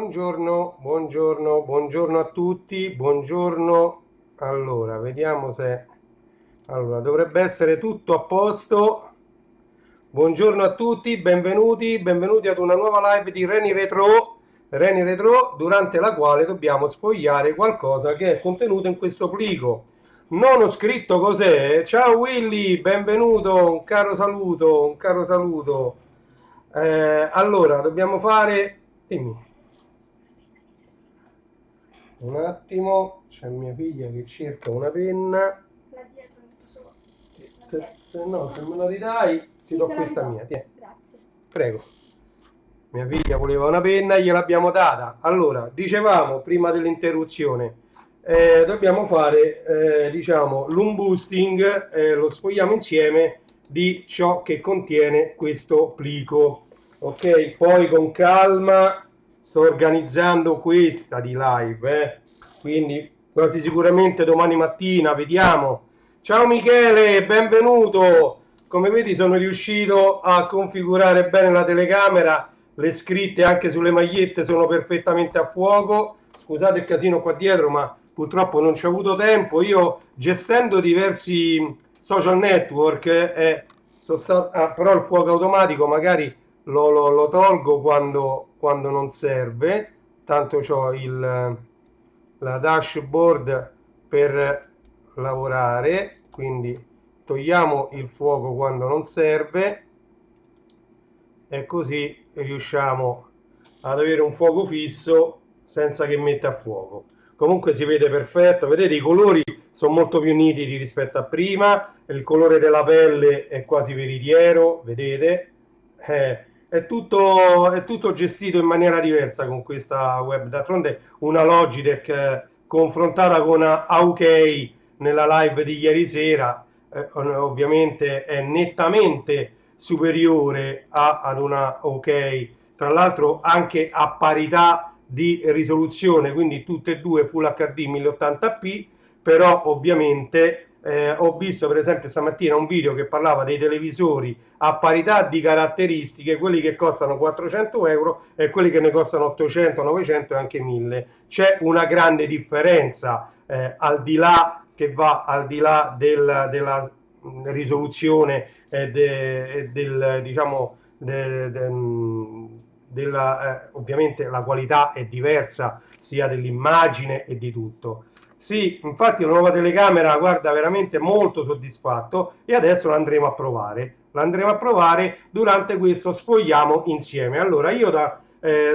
Buongiorno, buongiorno, buongiorno a tutti, buongiorno. Allora, vediamo se... Allora, dovrebbe essere tutto a posto. Buongiorno a tutti, benvenuti ad una nuova live di Reni Retro, durante la quale dobbiamo sfogliare qualcosa che è contenuto in questo plico. Non ho scritto cos'è. Ciao Willy, benvenuto, un caro saluto, un caro saluto. Allora, dobbiamo fare... Dimmi. Un attimo, c'è mia figlia che cerca una penna. Là dietro nel tesoro. Se me la ridai, ti Sì, do te la questa ridò. mia. Tieni. Grazie. Prego. Mia figlia voleva una penna, gliel'abbiamo data. Allora, dicevamo prima dell'interruzione, dobbiamo fare, diciamo, l'unboosting, lo sfogliamo insieme di ciò che contiene questo plico. Ok, poi con calma sto organizzando questa di live, quindi quasi sicuramente domani mattina vediamo. Ciao Michele, benvenuto. Come vedi sono riuscito a configurare bene la telecamera, le scritte anche sulle magliette sono perfettamente a fuoco. Scusate il casino qua dietro, ma purtroppo non ci ho avuto tempo. Io gestendo diversi social network, però il fuoco automatico magari lo tolgo quando non serve, tanto ho la dashboard per lavorare, quindi togliamo il fuoco quando non serve e così riusciamo ad avere un fuoco fisso senza che metta a fuoco. Comunque si vede perfetto, vedete i colori sono molto più nitidi rispetto a prima, il colore della pelle è quasi veritiero, vedete? È tutto gestito in maniera diversa con questa web. D'altronde una Logitech confrontata con AUK nella live di ieri sera ovviamente è nettamente superiore ad una OK, tra l'altro anche a parità di risoluzione, quindi tutte e due Full HD 1080p, però ovviamente ho visto per esempio stamattina un video che parlava dei televisori a parità di caratteristiche, quelli che costano 400 euro e quelli che ne costano 800, 900 e anche 1000. C'è una grande differenza al di là che va al di là della risoluzione del diciamo ovviamente la qualità è diversa sia dell'immagine e di tutto. Sì, infatti la nuova telecamera, guarda, veramente molto soddisfatto e adesso l'andremo a provare. L'andremo a provare durante questo sfogliamo insieme. Allora,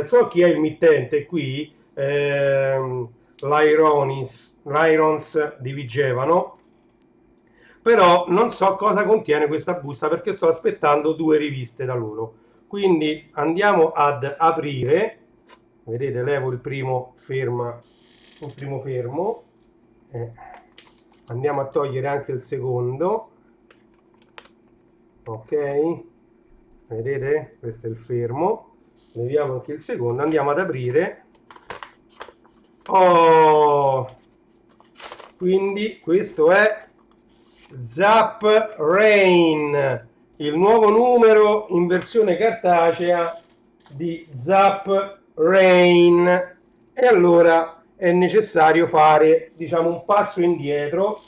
so chi è il mittente qui, l'Irons di Vigevano, però non so cosa contiene questa busta perché sto aspettando due riviste da loro. Quindi andiamo ad aprire, vedete, levo il primo fermo, andiamo a togliere anche il secondo, ok, vedete, questo è il fermo, leviamo anche il secondo, andiamo ad aprire. Oh, quindi questo è Zap Rain, il nuovo numero in versione cartacea di Zap Rain. E allora è necessario fare, diciamo, un passo indietro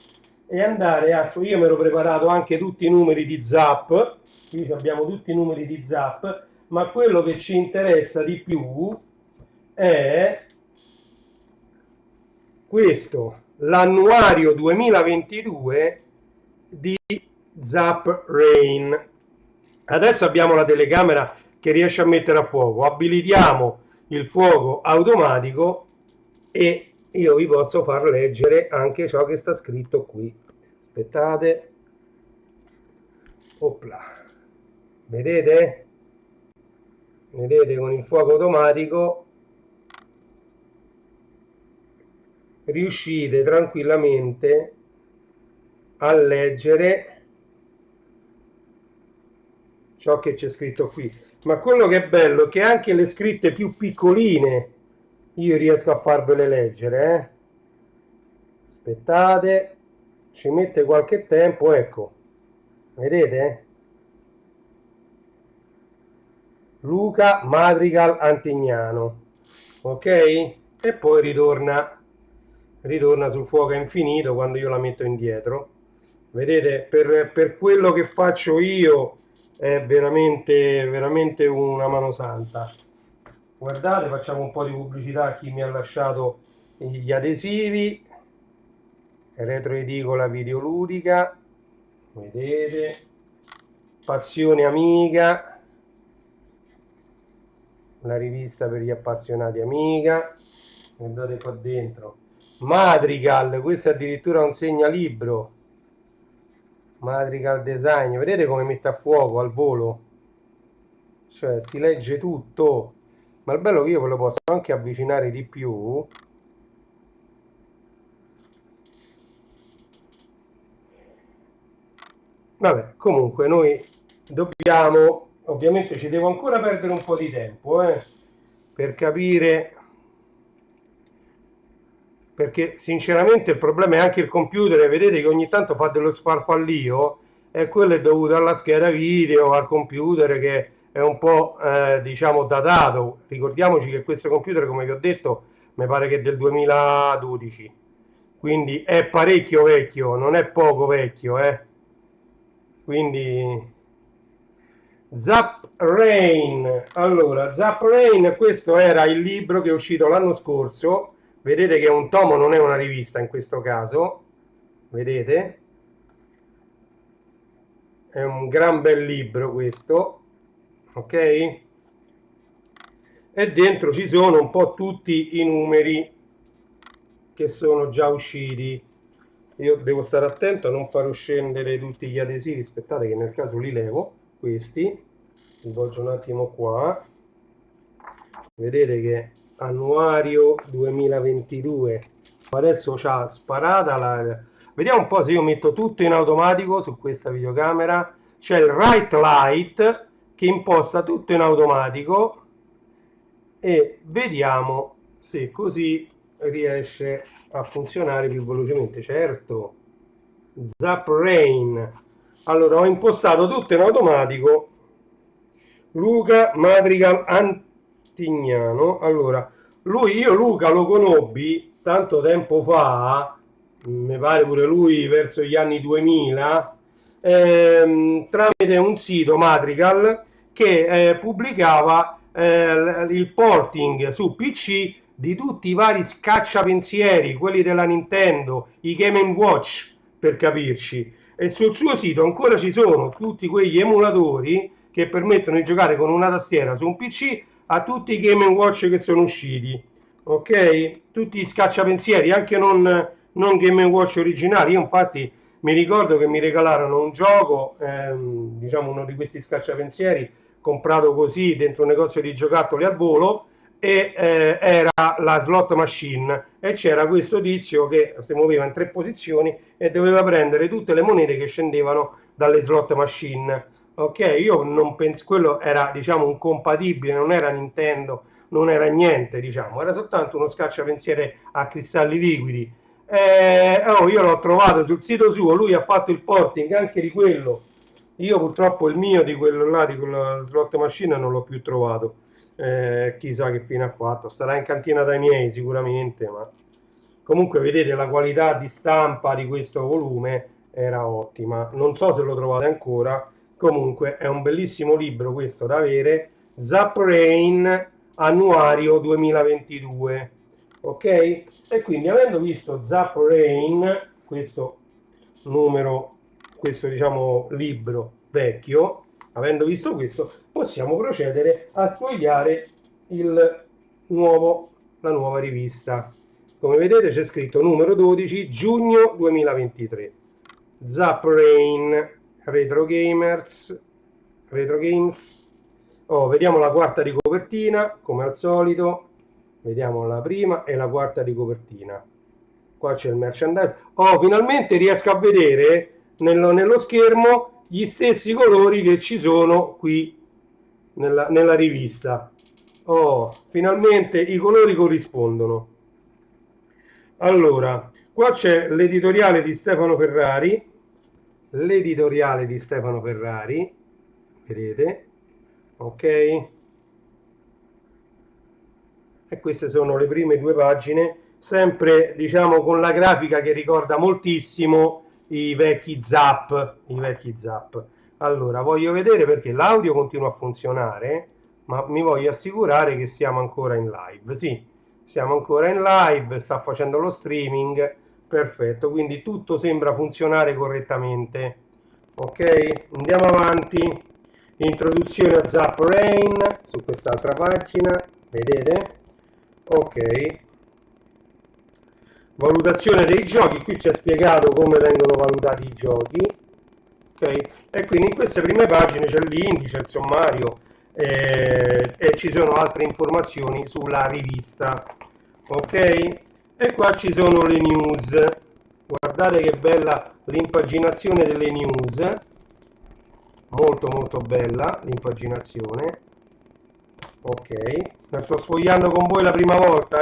e andare a... Io mi ero preparato anche tutti i numeri di Zap, qui abbiamo tutti i numeri di Zap, ma quello che ci interessa di più è questo, l'annuario 2022 di Zap Rain. Adesso abbiamo la telecamera che riesce a mettere a fuoco, abilitiamo il fuoco automatico e io vi posso far leggere anche ciò che sta scritto qui. Aspettate, opla, vedete? Vedete, con il fuoco automatico riuscite tranquillamente a leggere ciò che c'è scritto qui. Ma quello che è bello è che anche le scritte più piccoline io riesco a farvele leggere. Aspettate, ci mette qualche tempo, ecco, vedete? Luca Madrigal Antignano. ok? E poi ritorna sul fuoco a infinito quando io la metto indietro. Vedete, per quello che faccio io è veramente una mano santa. Guardate, facciamo un po' di pubblicità a chi mi ha lasciato gli adesivi. Retroedicola videoludica, vedete, Passione Amiga, la rivista per gli appassionati Amiga. Guardate qua dentro, Madrigal, questo è addirittura un segnalibro. Madrigal Design, vedete come mette a fuoco al volo, cioè si legge tutto. Ma il bello è che io ve lo posso anche avvicinare di più. Vabbè, comunque noi dobbiamo, ovviamente ci devo ancora perdere un po' di tempo, per capire, perché sinceramente il problema è anche il computer, e vedete che ogni tanto fa dello sfarfallio, e quello è dovuto alla scheda video, al computer che è un po' diciamo datato. Ricordiamoci che questo computer, come vi ho detto, mi pare che è del 2012, quindi è parecchio vecchio, non è poco vecchio, quindi Zap Rain. Allora, Zap Rain, questo era il libro che è uscito l'anno scorso. Vedete che è un tomo, non è una rivista in questo caso. Vedete? È un gran bel libro questo, ok? E dentro ci sono un po' tutti i numeri che sono già usciti. Io devo stare attento a non far scendere tutti gli adesivi. Aspettate che nel caso li levo, questi. Li volgo un attimo qua. Vedete che annuario 2022. Adesso c'ha sparata la... Vediamo un po' se io metto tutto in automatico su questa videocamera. C'è il right light che imposta tutto in automatico e vediamo se così riesce a funzionare più velocemente. Certo, Zap Rain. Allora, ho impostato tutto in automatico. Luca Madrigal Antignano. Allora, io Luca lo conobbi tanto tempo fa, mi pare pure lui verso gli anni 2000, tramite un sito Madrigal che pubblicava il porting su PC di tutti i vari scacciapensieri, quelli della Nintendo, i Game Watch per capirci, e sul suo sito ancora ci sono tutti quegli emulatori che permettono di giocare con una tastiera su un PC a tutti i Game Watch che sono usciti, ok? Tutti gli scacciapensieri, anche non Game Watch originali. Io infatti mi ricordo che mi regalarono un gioco, diciamo uno di questi scacciapensieri, comprato così dentro un negozio di giocattoli al volo, e era la slot machine, e c'era questo tizio che si muoveva in 3 posizioni e doveva prendere tutte le monete che scendevano dalle slot machine. Ok, io non penso, quello era diciamo un compatibile, non era Nintendo, non era niente, diciamo, era soltanto uno scacciapensiere a cristalli liquidi. Io l'ho trovato sul sito suo, lui ha fatto il porting anche di quello. Io purtroppo il mio di quello là, di quella slot machine, non l'ho più trovato. Chissà che fine ha fatto, starà in cantina dai miei sicuramente, ma comunque vedete la qualità di stampa di questo volume era ottima. Non so se lo trovate ancora, comunque è un bellissimo libro questo da avere. Zap Rain annuario 2022, ok? E quindi avendo visto Zap Rain, questo numero, questo diciamo libro vecchio, avendo visto questo, possiamo procedere a sfogliare il la nuova rivista. Come vedete c'è scritto numero 12 giugno 2023. Zap Rain, Retro Games. Oh, vediamo la quarta di copertina, come al solito. Vediamo la prima e la quarta di copertina. Qua c'è il merchandise. Oh, finalmente riesco a vedere nello schermo gli stessi colori che ci sono qui nella rivista. Oh, finalmente i colori corrispondono. Allora, qua c'è l'editoriale di Stefano Ferrari, vedete, ok? e queste sono le prime due pagine, sempre diciamo con la grafica che ricorda moltissimo i vecchi Zap, Allora, voglio vedere perché l'audio continua a funzionare, ma mi voglio assicurare che siamo ancora in live. Sì, siamo ancora in live, sta facendo lo streaming, perfetto, quindi tutto sembra funzionare correttamente. Ok, andiamo avanti. Introduzione a Zap Rain su quest'altra pagina, vedete? Ok, valutazione dei giochi, qui c'è spiegato come vengono valutati i giochi, ok? E quindi in queste prime pagine c'è l'indice, il sommario e ci sono altre informazioni sulla rivista, ok? E qua ci sono le news, guardate che bella l'impaginazione delle news, molto molto bella l'impaginazione, ok? La sto sfogliando con voi la prima volta,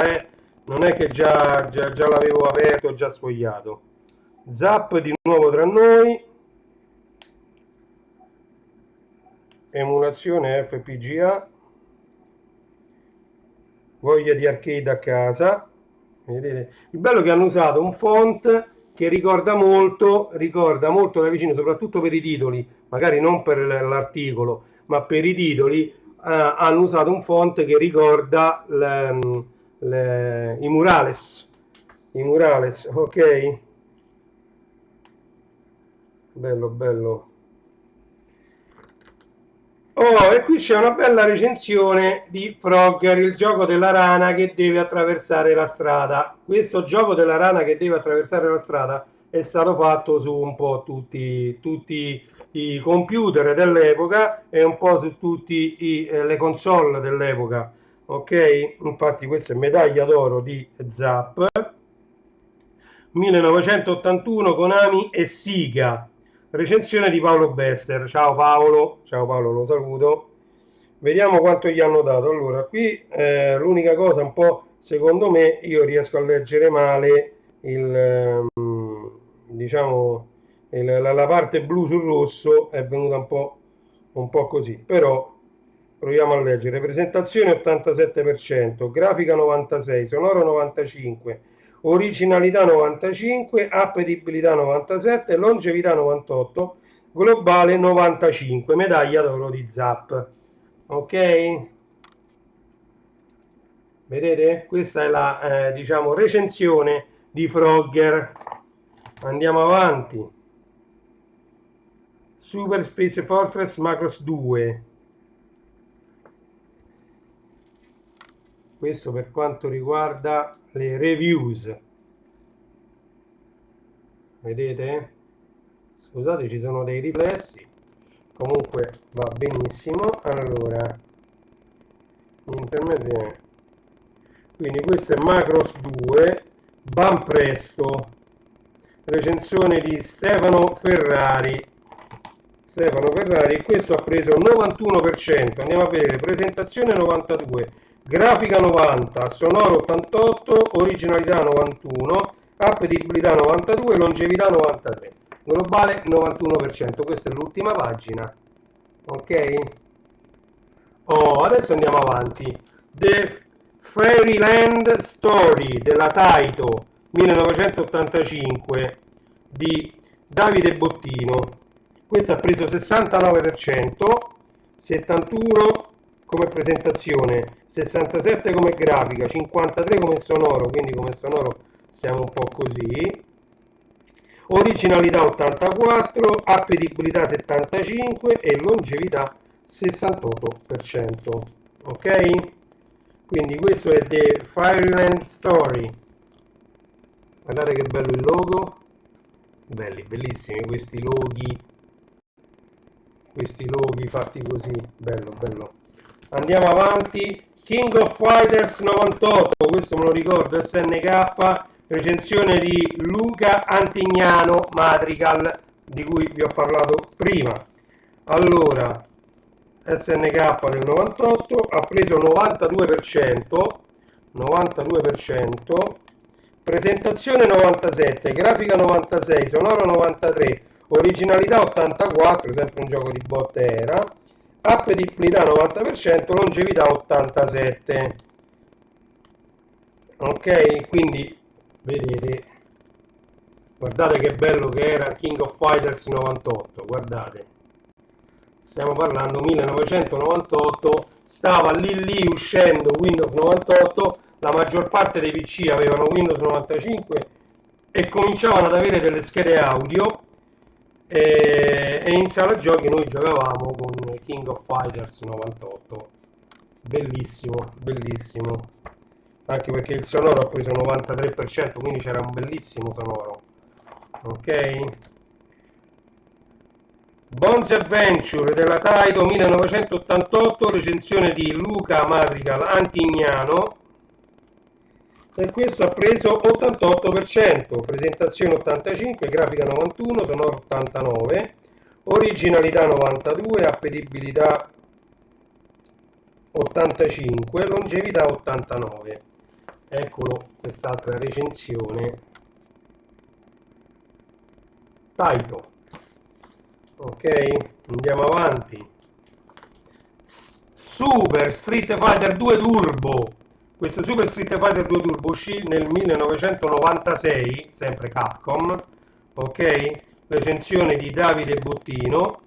non è che già l'avevo aperto, già sfogliato. Zap di nuovo tra noi, emulazione FPGA, voglia di arcade a casa, vedete? Il bello è che hanno usato un font che ricorda molto da vicino, soprattutto per i titoli, magari non per l'articolo, ma per i titoli hanno usato un font che ricorda i murales, ok? Bello, bello. Oh, e qui c'è una bella recensione di Frogger, il gioco della rana che deve attraversare la strada. Questo gioco della rana che deve attraversare la strada è stato fatto su un po' tutti i computer dell'epoca e un po' su tutte le console dell'epoca. Ok? Infatti questa è medaglia d'oro di Zap. 1981 Konami e Siga. Recensione di Paolo Besser. Ciao Paolo, lo saluto. Vediamo quanto gli hanno dato. Allora, qui l'unica cosa un po', secondo me, io riesco a leggere male diciamo, la parte blu sul rosso è venuta un po' così, però proviamo a leggere. Presentazione 87%, grafica 96%, sonoro 95%, originalità 95%, appetibilità 97%, longevità 98%, globale 95%, medaglia d'oro di Zap. Ok? Vedete? Questa è la diciamo recensione di Frogger. Andiamo avanti. Super Space Fortress Macross 2. Questo per quanto riguarda le reviews. Vedete? Scusate, ci sono dei riflessi. Comunque va benissimo. Allora, intermedio. Quindi questo è Macross 2, Ban Presto, recensione di Stefano Ferrari. Questo ha preso 91%, andiamo a vedere, presentazione 92%, grafica 90%, sonoro 88%, originalità 91%, appetibilità 92%, longevità 93%, globale 91%, questa è l'ultima pagina, ok? Oh, adesso andiamo avanti. The Fairyland Story della Taito 1985 di Davide Bottino. Questo ha preso 69%, 71 come presentazione, 67 come grafica, 53 come sonoro, quindi come sonoro siamo un po' così. Originalità 84, appetibilità 75 e longevità 68%. Ok? Quindi questo è The Fireland Story. Guardate che bello il logo. Belli, bellissimi questi loghi fatti così, bello, bello. Andiamo avanti. King of Fighters 98, questo me lo ricordo, SNK, recensione di Luca Antignano Matrical, di cui vi ho parlato prima. Allora, SNK del 98 ha preso 92%, presentazione 97, grafica 96, sonoro 93, originalità 84, sempre un gioco di botte era, appetibilità 90%, longevità 87. Ok, quindi vedete, guardate che bello che era King of Fighters 98, guardate, stiamo parlando 1998, stava lì uscendo Windows 98, la maggior parte dei PC avevano Windows 95 e cominciavano ad avere delle schede audio e in sala giochi noi giocavamo con King of Fighters 98, bellissimo, bellissimo, anche perché il sonoro ha preso 93%, quindi c'era un bellissimo sonoro. Ok, Bones Adventure della Taito 1988, recensione di Luca Madrigal Antignano, e questo ha preso 88%, presentazione 85, grafica 91, sonoro 89, originalità 92, appetibilità 85, longevità 89. Eccolo quest'altra recensione. Taito. Ok, andiamo avanti. Super Street Fighter 2 Turbo. Questo Super Street Fighter 2 Turbo uscì nel 1996, sempre Capcom. Ok, recensione di Davide Bottino.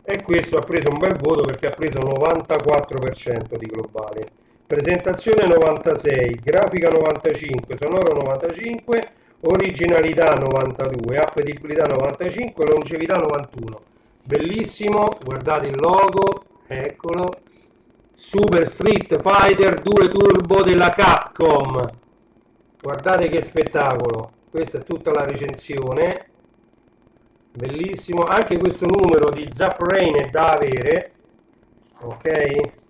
E questo ha preso un bel voto perché ha preso 94% di globale. Presentazione 96, grafica 95, sonoro 95, originalità 92, appetibilità 95, longevità 91. Bellissimo, guardate il logo, eccolo. Super Street Fighter 2 Turbo della Capcom. Guardate che spettacolo. Questa è tutta la recensione. Bellissimo, anche questo numero di Zap Rain è da avere. Ok,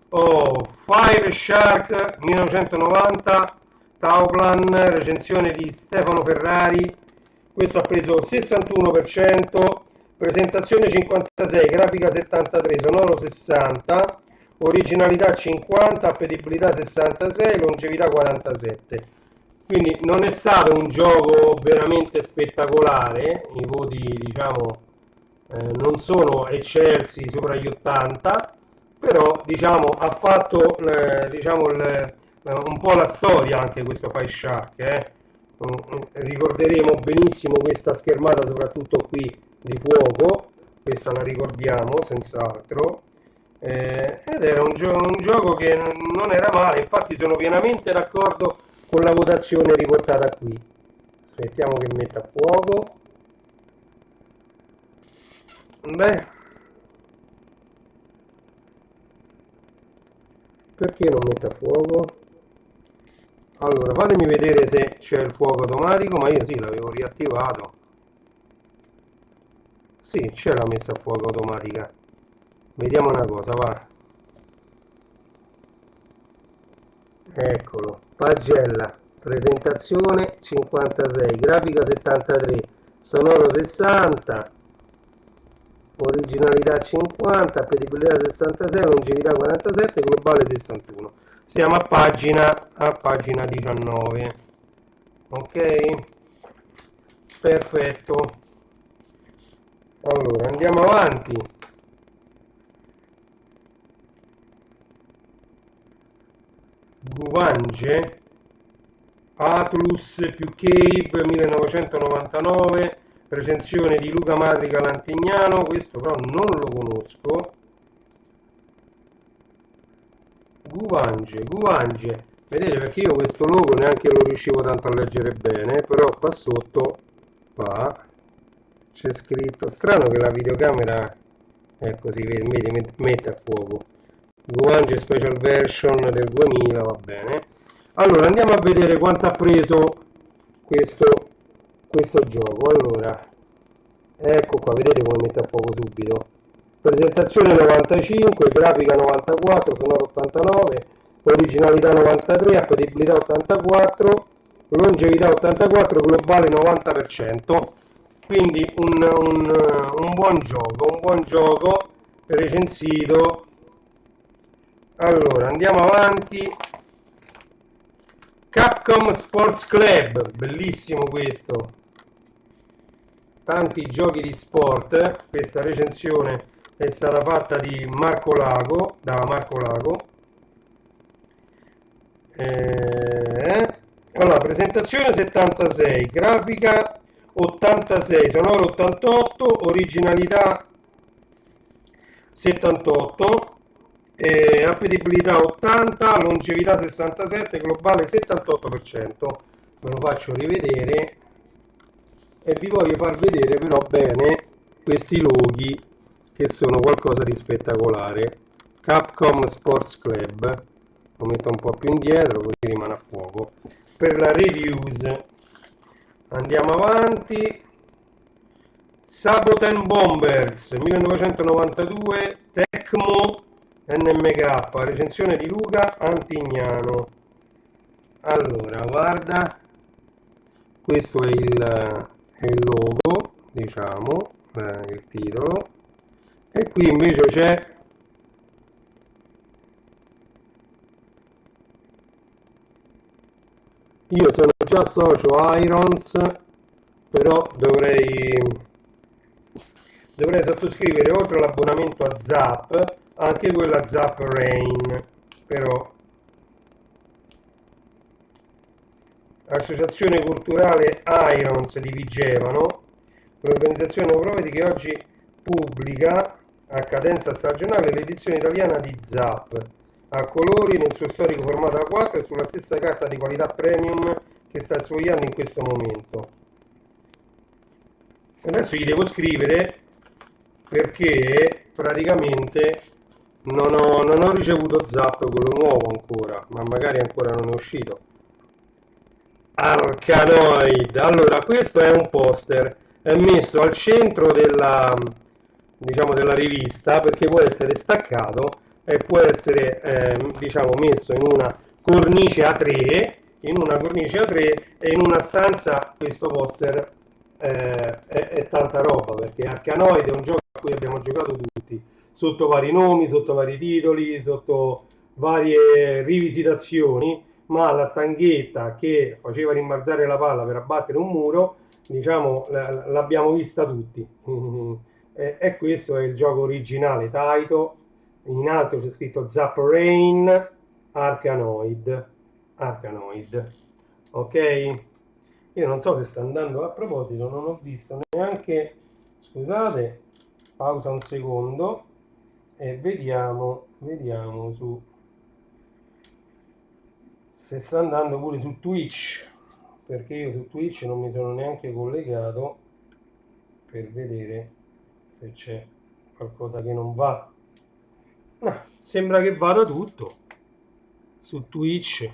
Fire Shark 1990 Tauplan, recensione di Stefano Ferrari. Questo ha preso 61%, presentazione 56, grafica 73, sonoro 60, originalità 50, appetibilità 66, longevità 47. Quindi non è stato un gioco veramente spettacolare, i voti diciamo non sono eccelsi sopra gli 80, però diciamo ha fatto un po' la storia anche questo Fire Shark. Ricorderemo benissimo questa schermata, soprattutto qui di fuoco, questa la ricordiamo senz'altro, ed era un gioco che non era male, infatti sono pienamente d'accordo con la votazione riportata qui. Aspettiamo che metta a fuoco. Beh, perché non mette a fuoco? Allora, fatemi vedere se c'è il fuoco automatico, ma io sì, l'avevo riattivato. Sì, c'è la messa a fuoco automatica. Vediamo una cosa, va. Eccolo, pagella, presentazione 56, grafica 73, sonoro 60, originalità 50, appetibilità 66, longevità 47, globale 61. Siamo a pagina 19. Ok, perfetto. Allora andiamo avanti. Guvange Atlus più Cave 1999, recensione di Luca Matrica Lantignano. Questo però non lo conosco. Guvange, vedete, perché io questo logo neanche lo riuscivo tanto a leggere bene, però qua sotto c'è scritto, strano che la videocamera è così, vedi, mette a fuoco. Guvange Special Version del 2000, va bene. Allora andiamo a vedere quanto ha preso questo gioco. Allora, ecco qua, vedete come mette a fuoco subito. Presentazione 95, grafica 94, sonoro 89, originalità 93, appetibilità 84, longevità 84, globale 90%. Quindi un buon gioco recensito. Allora andiamo avanti. Capcom Sports Club, bellissimo questo, tanti giochi di sport. Questa recensione è stata fatta da Marco Lago. Allora, presentazione 76, grafica 86, sonoro 88, originalità 78, appetibilità 80, longevità 67, globale 78%. Me lo faccio rivedere e vi voglio far vedere però bene questi loghi che sono qualcosa di spettacolare. Capcom Sports Club, lo metto un po' più indietro così rimane a fuoco. Per la reviews andiamo avanti. Saboten Bombers 1992, Tecmo NMK, recensione di Luca Antignano. Allora, guarda, questo è il logo, diciamo, il titolo, e qui invece c'è io sono già socio Irons, però dovrei sottoscrivere oltre all'abbonamento a Zap anche quella Zap Rain, però Associazione Culturale Irons di Vigevano, l'organizzazione Neoprofeti che oggi pubblica a cadenza stagionale l'edizione italiana di Zap a colori nel suo storico formato A4 e sulla stessa carta di qualità premium che sta sfogliando in questo momento. Adesso gli devo scrivere perché praticamente non ho ricevuto Zap quello nuovo ancora, ma magari ancora non è uscito. Arkanoid, allora questo è un poster, è messo al centro della, diciamo, della rivista perché può essere staccato e può essere diciamo messo in una cornice A3 e in una stanza questo poster è tanta roba, perché Arkanoid è un gioco a cui abbiamo giocato tutti sotto vari nomi, sotto vari titoli, sotto varie rivisitazioni, ma la stanghetta che faceva rimbalzare la palla per abbattere un muro, diciamo, l'abbiamo vista tutti. E questo è il gioco originale Taito. In alto c'è scritto Zap Rain Arkanoid. Ok? Io non so se sta andando, a proposito, non ho visto neanche, scusate, pausa un secondo e vediamo su se sta andando pure su Twitch, perché io su Twitch non mi sono neanche collegato per vedere se c'è qualcosa che non va. No, sembra che vada tutto su Twitch.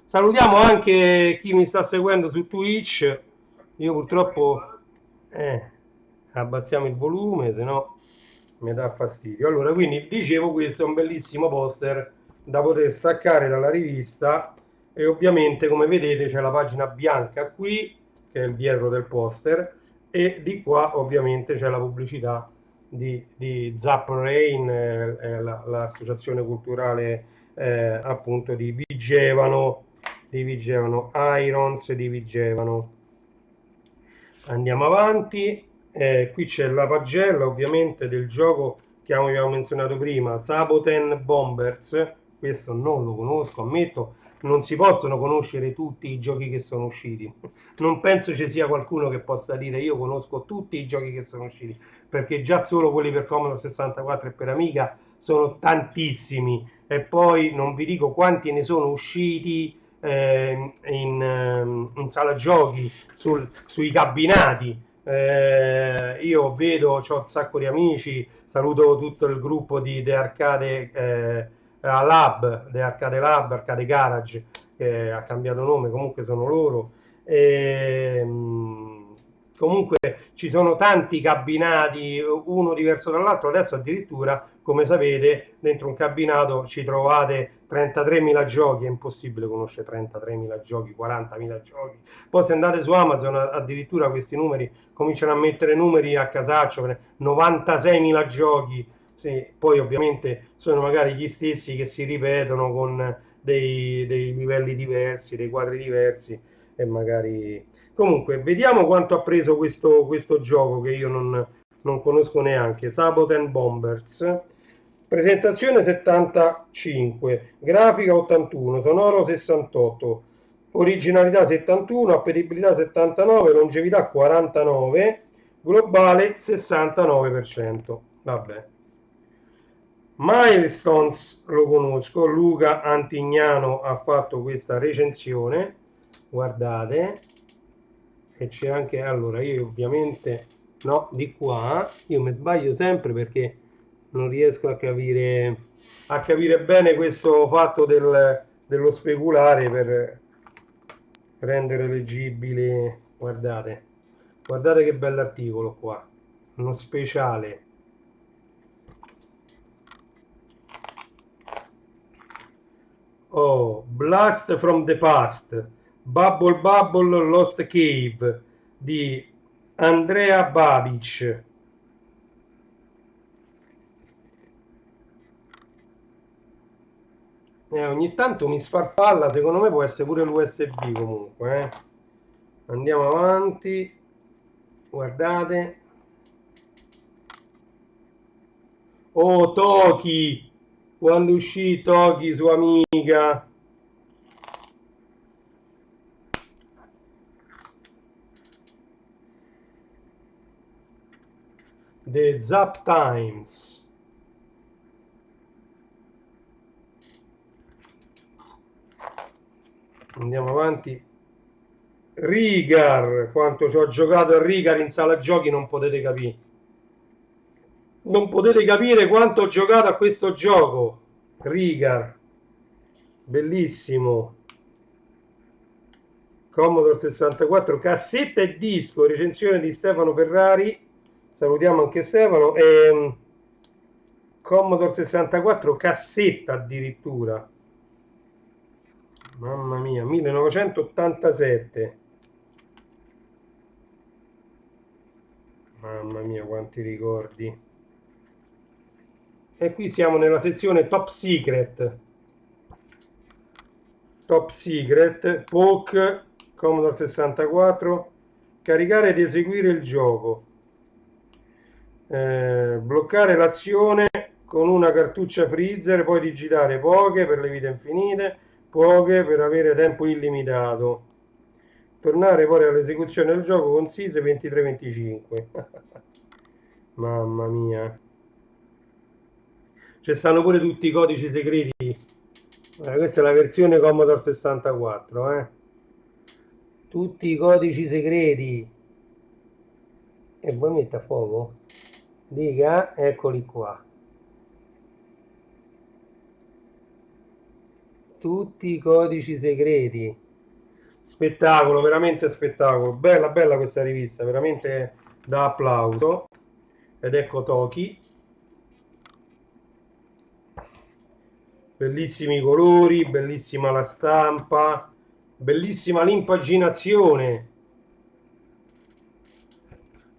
Salutiamo anche chi mi sta seguendo su Twitch. Io purtroppo abbassiamo il volume, se no mi dà fastidio. Allora, quindi dicevo, questo è un bellissimo poster da poter staccare dalla rivista e ovviamente, come vedete, c'è la pagina bianca qui, che è il dietro del poster, e di qua ovviamente c'è la pubblicità di Zap Rain, l'associazione culturale appunto di Vigevano, Irons di Vigevano. Andiamo avanti, qui c'è la pagella ovviamente del gioco che abbiamo menzionato prima, Saboten Bombers. Questo non lo conosco, ammetto, non si possono conoscere tutti i giochi che sono usciti. Non penso ci sia qualcuno che possa dire io conosco tutti i giochi che sono usciti, perché già solo quelli per Commodore 64 e per Amiga sono tantissimi, e poi non vi dico quanti ne sono usciti in sala giochi, sui cabinati. Io vedo, ho un sacco di amici, saluto tutto il gruppo di The Arcade Lab, The Arcade Lab, Arcade Garage, che ha cambiato nome, comunque sono loro. Comunque ci sono tanti cabinati, uno diverso dall'altro. Adesso addirittura, come sapete, dentro un cabinato ci trovate 33.000 giochi. È impossibile conoscere 33.000 giochi, 40.000 giochi. Poi se andate su Amazon addirittura questi numeri cominciano a mettere numeri a casaccio, 96.000 giochi. Sì, poi ovviamente sono magari gli stessi che si ripetono con dei livelli diversi, dei quadri diversi, e magari comunque vediamo quanto ha preso questo gioco che io non conosco neanche, Saboten Bombers. presentazione 75, grafica 81, sonoro 68, originalità 71, appetibilità 79, longevità 49, globale 69%. Vabbè. Milestones lo conosco, Luca Antignano ha fatto questa recensione, guardate, e c'è anche, allora io ovviamente no, di qua, io mi sbaglio sempre perché non riesco a capire bene questo fatto dello speculare per rendere leggibile, guardate, guardate che bell'articolo qua, uno speciale. Oh, Blast from the Past, Bubble Bubble Lost Cave di Andrea Babic. Ogni tanto mi sfarfalla, secondo me può essere pure l'USB comunque. Andiamo avanti, guardate. Oh, Toki, quando uscì Toki su Amiga. The Zap Times. Andiamo avanti. Rigar, quanto ci ho giocato a Rigar in sala giochi non potete capire. Non potete capire quanto ho giocato a questo gioco. Rigar, bellissimo. Commodore 64, cassetta e disco, recensione di Stefano Ferrari. Salutiamo anche Stefano. Commodore 64, cassetta addirittura. Mamma mia, 1987. Mamma mia, quanti ricordi. E qui siamo nella sezione Top Secret. Top Secret, POC, Commodore 64, caricare ed eseguire il gioco. Bloccare l'azione con una cartuccia freezer, poi digitare poche per le vite infinite, poche per avere tempo illimitato. Tornare poi all'esecuzione del gioco con SISE 2325. Mamma mia. Ci stanno pure tutti i codici segreti. Questa è la versione Commodore 64, tutti i codici segreti. E voi mette a fuoco? Dica, eccoli qua. Tutti i codici segreti. Spettacolo, veramente spettacolo. Bella, bella questa rivista, veramente da applauso. Ed ecco Toki. Bellissimi i colori, bellissima la stampa, bellissima l'impaginazione.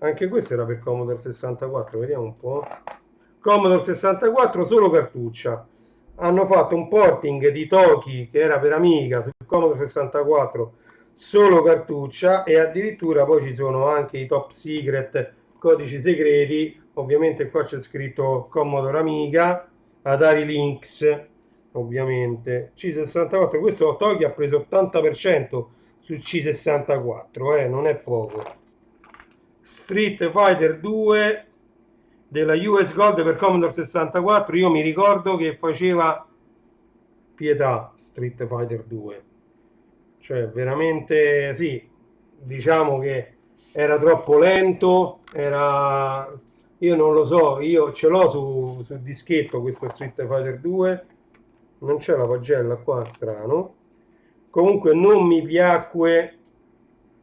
Anche questo era per Commodore 64, vediamo un po'. Commodore 64 solo cartuccia. Hanno fatto un porting di Toki che era per Amiga sul Commodore 64 solo cartuccia, e addirittura poi ci sono anche i top secret codici segreti. Ovviamente qua c'è scritto Commodore Amiga, Atari Lynx, ovviamente C64. Questo Toki ha preso 80% sul C64, non è poco. Street Fighter 2 della US Gold per Commodore 64. Io mi ricordo che faceva pietà Street Fighter 2, cioè veramente sì, diciamo che era troppo lento, era, io non lo so, io ce l'ho su dischetto questo Street Fighter 2, non c'è la pagella qua, strano. Comunque non mi piacque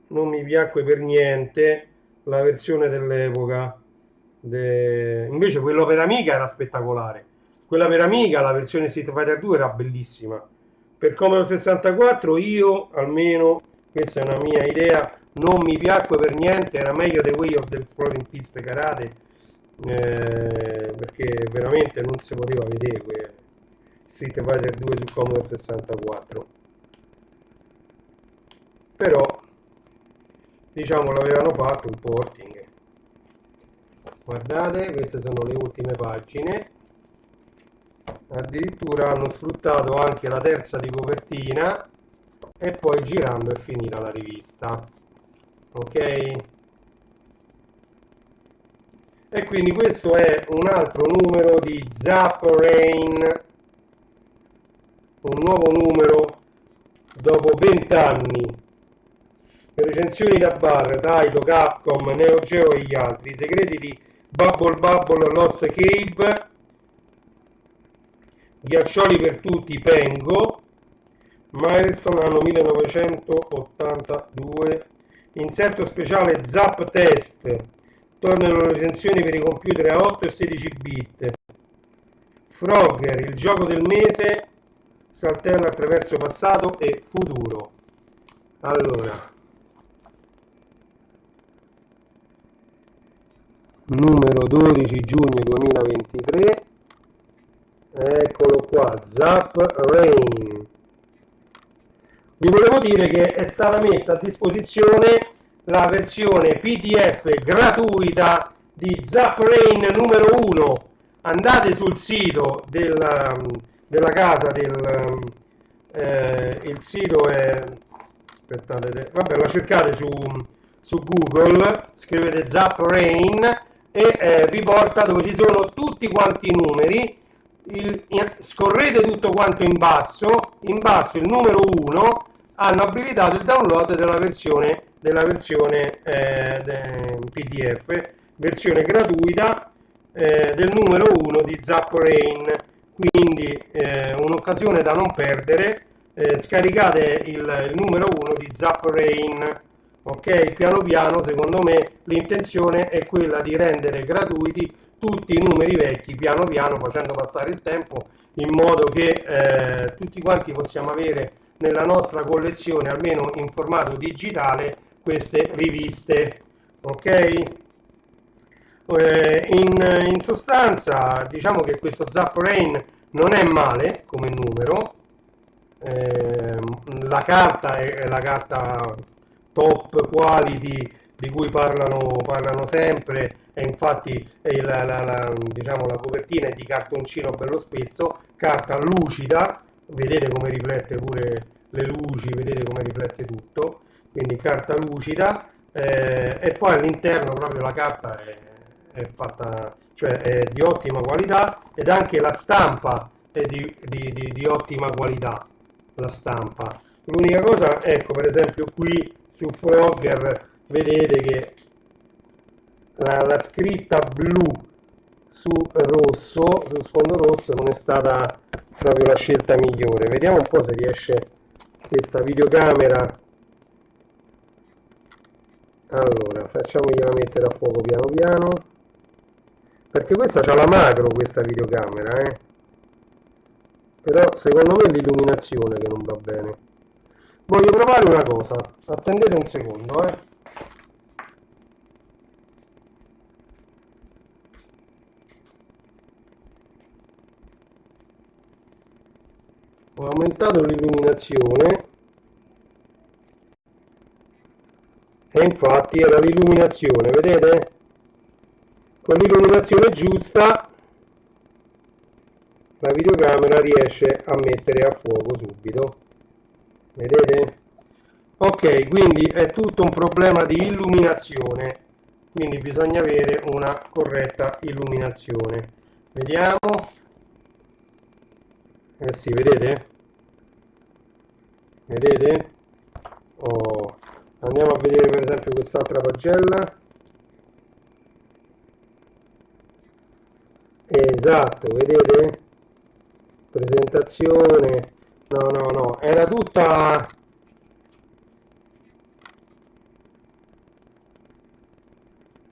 per niente la versione dell'epoca. Invece quello per Amiga era spettacolare. Quella per Amiga, la versione Street Fighter 2 era bellissima. Per Commodore 64 io, almeno, questa è una mia idea, non mi piacque per niente, era meglio The Way of the Exploring Piste Karate, perché veramente non si poteva vedere Street Fighter 2 su Commodore 64. Però diciamo l'avevano fatto un porting. Guardate, queste sono le ultime pagine. addirittura hanno sfruttato anche la terza di copertina e poi girando è finita la rivista, ok? E quindi questo è un altro numero di Zap Rain, un nuovo numero dopo 20 anni. Le recensioni da bar, Taito, Capcom, Neo Geo e gli altri, i segreti di Bubble Bubble, Lost Cave, Ghiaccioli per tutti, Pengo, Milestone anno 1982, inserto speciale Zap Test, tornano le recensioni per i computer a 8 e 16 bit, Frogger, il gioco del mese, si alterna attraverso passato e futuro. Allora, numero 12 giugno 2023, eccolo qua, Zap Rain. Vi volevo dire che è stata messa a disposizione la versione PDF gratuita di Zap Rain numero 1. Andate sul sito della casa il sito è, aspettate, vabbè, la cercate su Google, scrivete Zap Rain e vi porta dove ci sono tutti quanti i numeri. Scorrete tutto quanto in basso il numero 1 hanno abilitato il download della versione PDF, versione gratuita del numero 1 di Zap Rain, quindi un'occasione da non perdere. Scaricate il numero 1 di Zap Rain, ok? Piano piano, secondo me l'intenzione è quella di rendere gratuiti tutti i numeri vecchi, piano piano, facendo passare il tempo, in modo che tutti quanti possiamo avere nella nostra collezione, almeno in formato digitale, queste riviste, ok? In sostanza, diciamo che questo Zap Rain non è male come numero. La carta è la carta top quality di cui parlano sempre, e infatti diciamo, la copertina è di cartoncino bello spesso, carta lucida, vedete come riflette pure le luci, vedete come riflette tutto, quindi carta lucida, e poi all'interno proprio la carta è fatta, cioè è di ottima qualità, ed anche la stampa è di ottima qualità, la stampa. L'unica cosa, ecco, per esempio qui su Frogger vedete che la scritta blu su sfondo rosso non è stata proprio la scelta migliore. Vediamo un po' se riesce questa videocamera. Allora, facciamogliela mettere a fuoco piano piano, perché questa c'ha la macro, questa videocamera, però secondo me è l'illuminazione che non va bene. Voglio provare una cosa, attendete un secondo, Ho aumentato l'illuminazione e infatti era l'illuminazione, vedete? Con l'illuminazione giusta la videocamera riesce a mettere a fuoco subito, vedete? Ok, quindi è tutto un problema di illuminazione, quindi bisogna avere una corretta illuminazione. Vediamo. Sì, vedete? Vedete? Oh. Andiamo a vedere per esempio quest'altra pagella. Esatto, vedete? Presentazione. No, era tutta...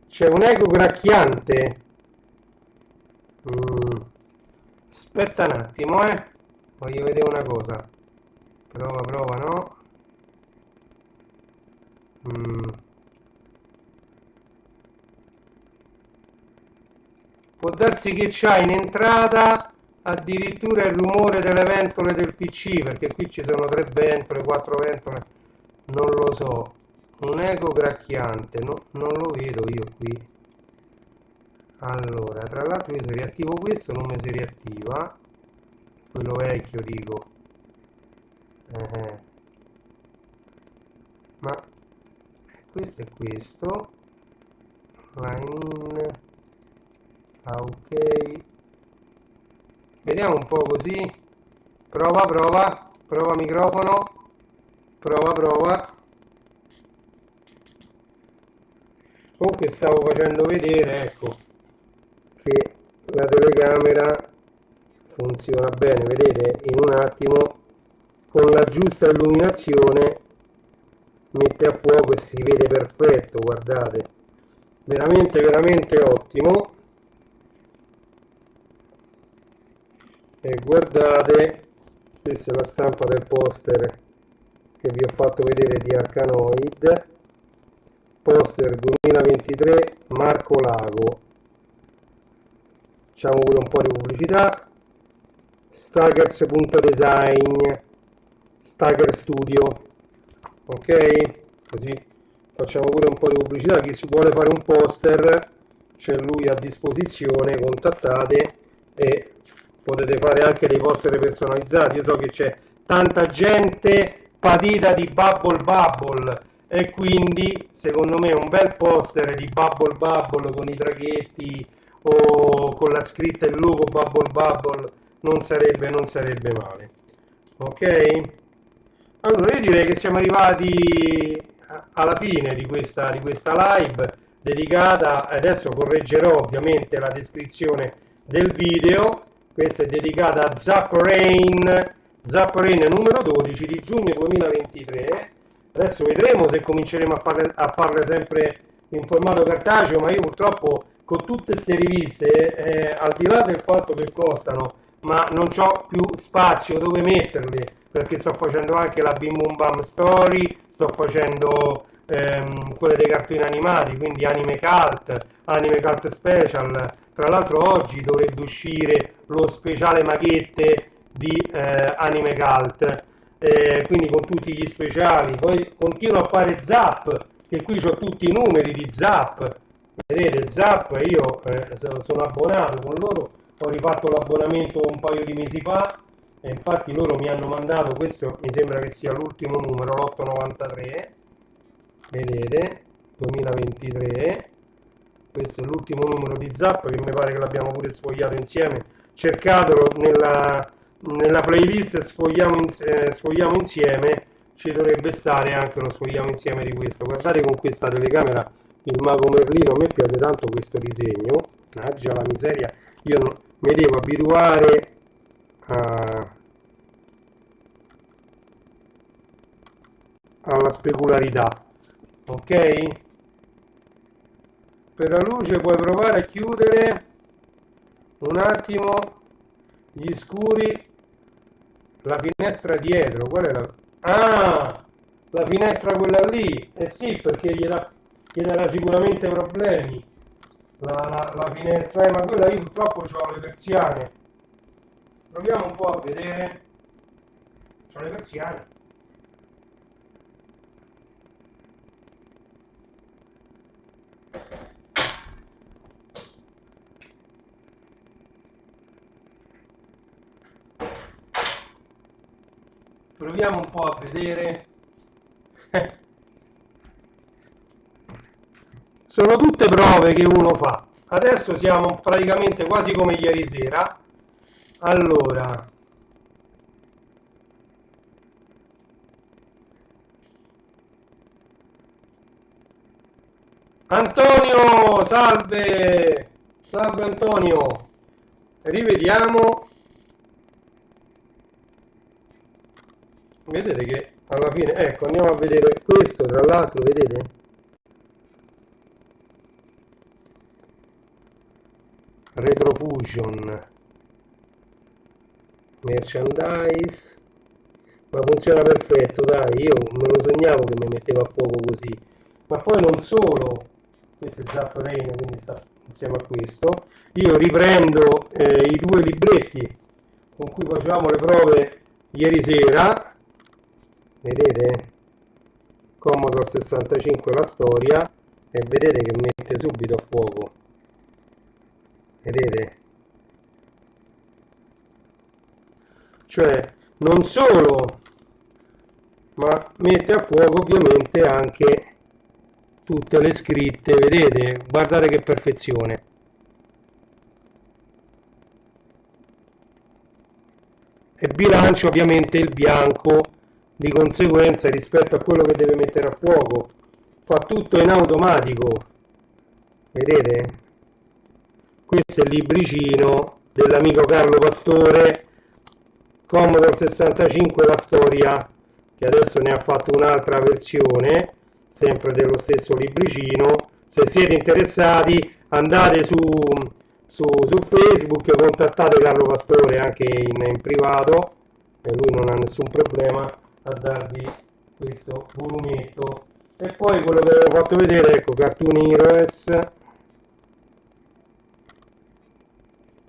C'è un eco gracchiante. Aspetta un attimo, voglio vedere una cosa. Prova, no? Può darsi che c'ha in entrata addirittura il rumore delle ventole del PC, perché qui ci sono 3 ventole, 4 ventole, non lo so. Un eco gracchiante, no, non lo vedo io qui. Allora, tra l'altro io se riattivo questo non mi si riattiva. quello vecchio dico. Ma questo è questo, line in, ok, vediamo un po' così, prova microfono, prova. Comunque stavo facendo vedere, ecco, che la telecamera funziona bene, vedete, in un attimo con la giusta illuminazione mette a fuoco e si vede perfetto, guardate, veramente ottimo. E guardate, questa è la stampa del poster che vi ho fatto vedere di Arkanoid, poster 2023 Marco Lago. Facciamo pure un po' di pubblicità. Stackers.design, Stacker Studio, ok? Così facciamo pure un po' di pubblicità. Chi si vuole fare un poster c'è lui a disposizione, contattate e potete fare anche dei poster personalizzati. Io so che c'è tanta gente patita di Bubble e quindi secondo me un bel poster di Bubble con i draghetti o con la scritta il logo Bubble non sarebbe male. Ok? Allora io direi che siamo arrivati alla fine di questa live dedicata, adesso correggerò ovviamente la descrizione del video. Questa è dedicata a Zap Rain numero 12 di giugno 2023. Adesso vedremo se cominceremo a farle sempre in formato cartaceo, ma io purtroppo con tutte queste riviste, al di là del fatto che costano, ma non ho più spazio dove metterle, perché sto facendo anche la Bim Bum Bam Story, sto facendo quelle dei cartoni animati, quindi Anime Cult Special. Tra l'altro oggi dovrebbe uscire lo speciale maghette di Anime Cult, quindi con tutti gli speciali. Poi continuo a fare Zap, che qui ho tutti i numeri di Zap, vedete Zap, io sono abbonato con loro, ho rifatto l'abbonamento un paio di mesi fa e infatti loro mi hanno mandato, questo mi sembra che sia l'ultimo numero, l'893, vedete, 2023, questo è l'ultimo numero di Zap che mi pare che l'abbiamo pure sfogliato insieme, cercatelo nella playlist sfogliamo insieme, ci dovrebbe stare anche lo sfogliamo insieme di questo. Guardate con questa telecamera il mago Merlino, a me piace tanto questo disegno, mannaggia la miseria, io mi devo abituare alla specularità, ok? Per la luce puoi provare a chiudere un attimo gli scuri, la finestra dietro, qual è la finestra quella lì, eh sì, perché gli darà sicuramente problemi la finestra, ma quella io purtroppo ho le persiane, proviamo un po' a vedere, ho le persiane. Proviamo un po' a vedere. Sono tutte prove che uno fa. Adesso siamo praticamente quasi come ieri sera. Allora, Antonio, salve! Salve Antonio! Rivediamo. Vedete che alla fine, ecco, andiamo a vedere questo, tra l'altro, vedete? Retrofusion merchandise, ma funziona perfetto, dai, io me lo sognavo che mi metteva a fuoco così. Ma poi non solo, questo è Zap Rain, quindi sta insieme a questo, io riprendo i due libretti con cui facevamo le prove ieri sera, vedete? Commodore 65 la storia, e vedete che mette subito a fuoco, vedete? cioè non solo, ma mette a fuoco ovviamente anche tutte le scritte, vedete? Guardate che perfezione. E bilancia ovviamente il bianco di conseguenza rispetto a quello che deve mettere a fuoco. Fa tutto in automatico, vedete? Questo è il libricino dell'amico Carlo Pastore, Commodore 65, la storia, che adesso ne ha fatto un'altra versione, sempre dello stesso libricino. Se siete interessati andate su Facebook, contattate Carlo Pastore anche in privato e lui non ha nessun problema a darvi questo volumetto. E poi quello che avevo fatto vedere, ecco, Cartoon Heroes,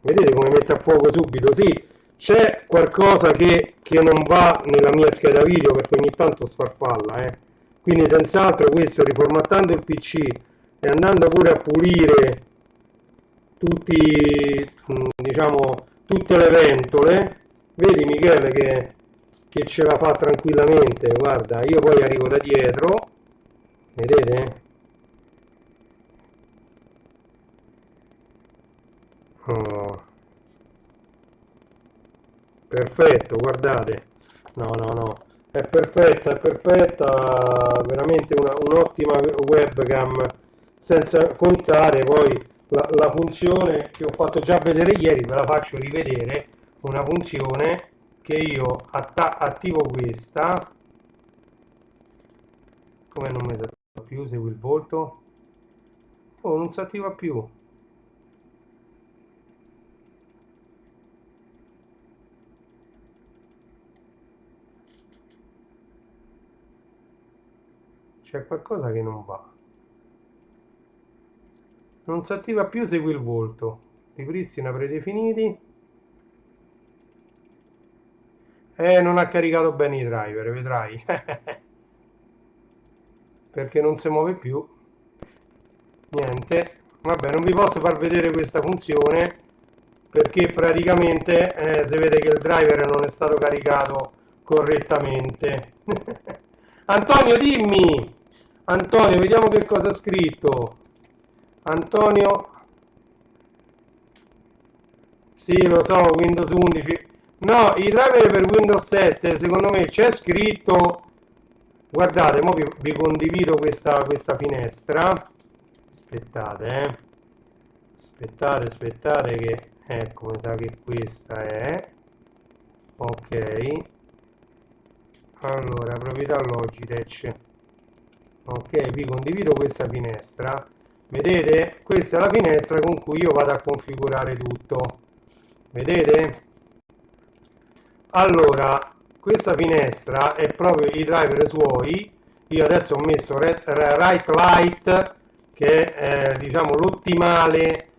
vedete come mette a fuoco subito. Sì, c'è qualcosa che non va nella mia scheda video perché ogni tanto sfarfalla, quindi senz'altro questo, riformattando il PC e andando pure a pulire tutti, diciamo, tutte le ventole, vedi Michele che ce la fa tranquillamente. Guarda, io poi arrivo da dietro, vedete? Oh, perfetto, guardate. No, no, no, è perfetta, veramente un'ottima webcam, senza contare poi la funzione che ho fatto già vedere ieri, ve la faccio rivedere, una funzione che io attivo questa, come non mi si attiva più, segui il volto, oh non si attiva più, c'è qualcosa che non va, non si attiva più, segui il volto, ripristina predefiniti. Non ha caricato bene i driver, vedrai. Perché non si muove più. Niente. Vabbè, non vi posso far vedere questa funzione perché praticamente si vede che il driver non è stato caricato correttamente. Antonio, dimmi! Antonio, vediamo che cosa ha scritto. Antonio, sì, lo so, Windows 11. No, i driver per Windows 7, secondo me c'è scritto. Guardate, mo vi condivido questa finestra. Aspettate, aspettate che, ecco, mi sa che questa è. Ok. Allora, proprietà Logitech. Ok, vi condivido questa finestra. Vedete? Questa è la finestra con cui io vado a configurare tutto. Vedete? Allora, questa finestra è proprio i driver suoi. Io adesso ho messo Right Light, che è diciamo l'ottimale,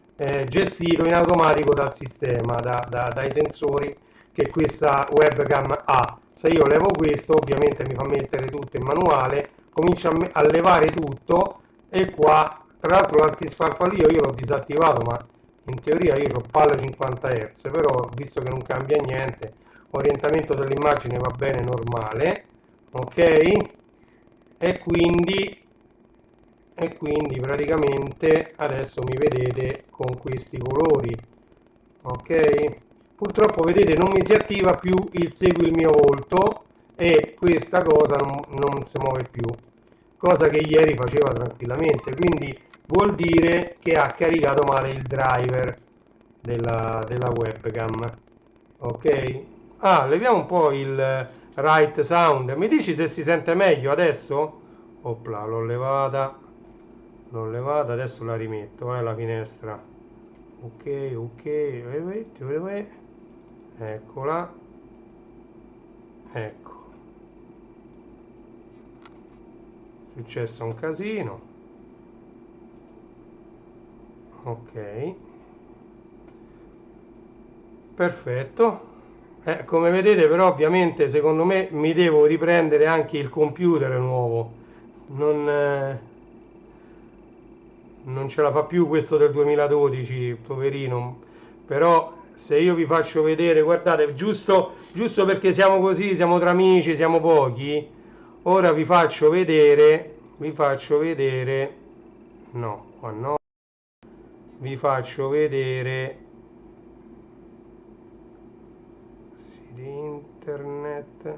gestito in automatico dal sistema, dai sensori che questa webcam ha. Se io levo questo, ovviamente mi fa mettere tutto in manuale, comincia a levare tutto e qua, tra l'altro l'antisfarfallio io l'ho disattivato, ma in teoria io ho palle 50 Hz, però visto che non cambia niente, orientamento dell'immagine va bene normale, ok? E quindi praticamente adesso mi vedete con questi colori, ok? Purtroppo vedete non mi si attiva più il segui il mio volto e questa cosa non si muove più, cosa che ieri faceva tranquillamente, quindi vuol dire che ha caricato male il driver della webcam, ok? Ah, leviamo un po' il right sound, mi dici se si sente meglio adesso? Opla, l'ho levata, adesso la rimetto, la finestra. Ok, ok, eccola, ecco, è successo un casino, ok, perfetto. Come vedete però ovviamente secondo me mi devo riprendere anche il computer nuovo, non, non ce la fa più questo del 2012, poverino, però se io vi faccio vedere, guardate, giusto perché siamo così, siamo tra amici, siamo pochi, ora vi faccio vedere, no, qua no, vi faccio vedere siti internet,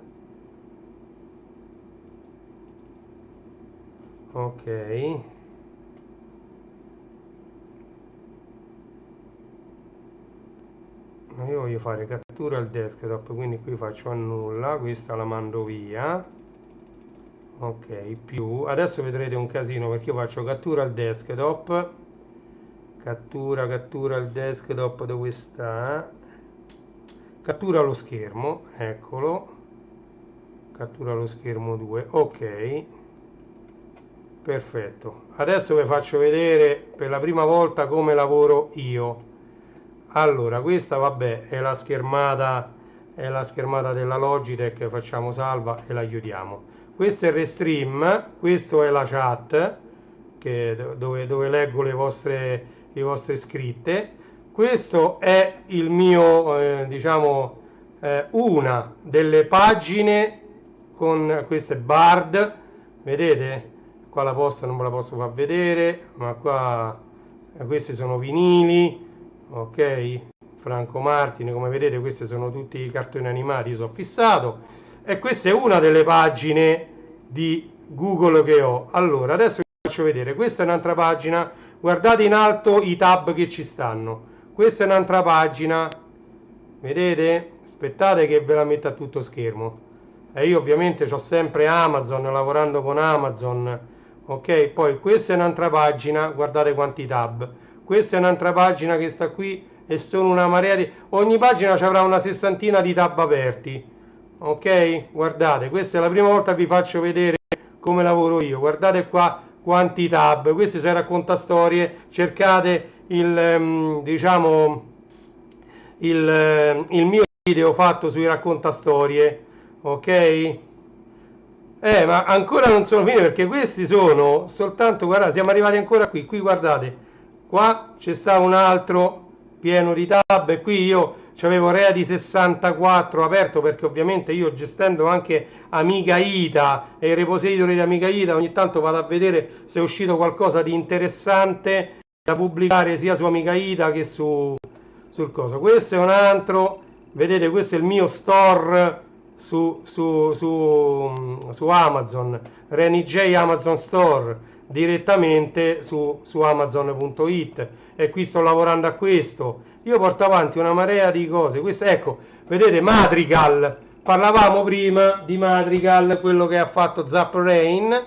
ok. Io voglio fare cattura al desktop, quindi qui faccio annulla, questa la mando via, ok, più, adesso vedrete un casino perché io faccio cattura al desktop, cattura al desktop, dove sta? Cattura lo schermo, eccolo, cattura lo schermo 2, ok, perfetto. Adesso vi faccio vedere per la prima volta come lavoro io. Allora, questa vabbè è la schermata della Logitech, facciamo salva e la chiudiamo. Questo è il Restream, questo è la chat dove leggo le vostre scritte. Questo è il mio, diciamo, una delle pagine con queste Bard, vedete? Qua la posta non ve la posso far vedere, ma qua questi sono vinili, ok, Franco Martini, come vedete questi sono tutti i cartoni animati, io sono fissato, e questa è una delle pagine di Google che ho. Allora adesso vi faccio vedere, questa è un'altra pagina, guardate in alto i tab che ci stanno, questa è un'altra pagina, vedete? Aspettate che ve la metto a tutto schermo, e io ovviamente ho sempre Amazon, lavorando con Amazon, ok, poi questa è un'altra pagina, guardate quanti tab, questa è un'altra pagina che sta qui e sono una marea di, ogni pagina ci avrà una sessantina di tab aperti, ok, guardate, questa è la prima volta che vi faccio vedere come lavoro io, guardate qua quanti tab, questi sono raccontastorie, cercate diciamo il mio video fatto sui raccontastorie, ok. Ma ancora non sono finiti perché questi sono soltanto, guardate, siamo arrivati ancora qui, guardate, qua c'è sta un altro pieno di tab e qui io avevo Rea di 64 aperto perché ovviamente io gestendo anche Amiga Ida e il repository di Amiga Ida ogni tanto vado a vedere se è uscito qualcosa di interessante da pubblicare sia su Amiga Ida che sul coso. Questo è un altro, vedete, questo è il mio store su Amazon, ReniJ Amazon Store, direttamente su Amazon.it, e qui sto lavorando a questo. Io porto avanti una marea di cose. Questo, ecco, vedete, Madrigal, parlavamo prima di Madrigal, quello che ha fatto Zap Rain,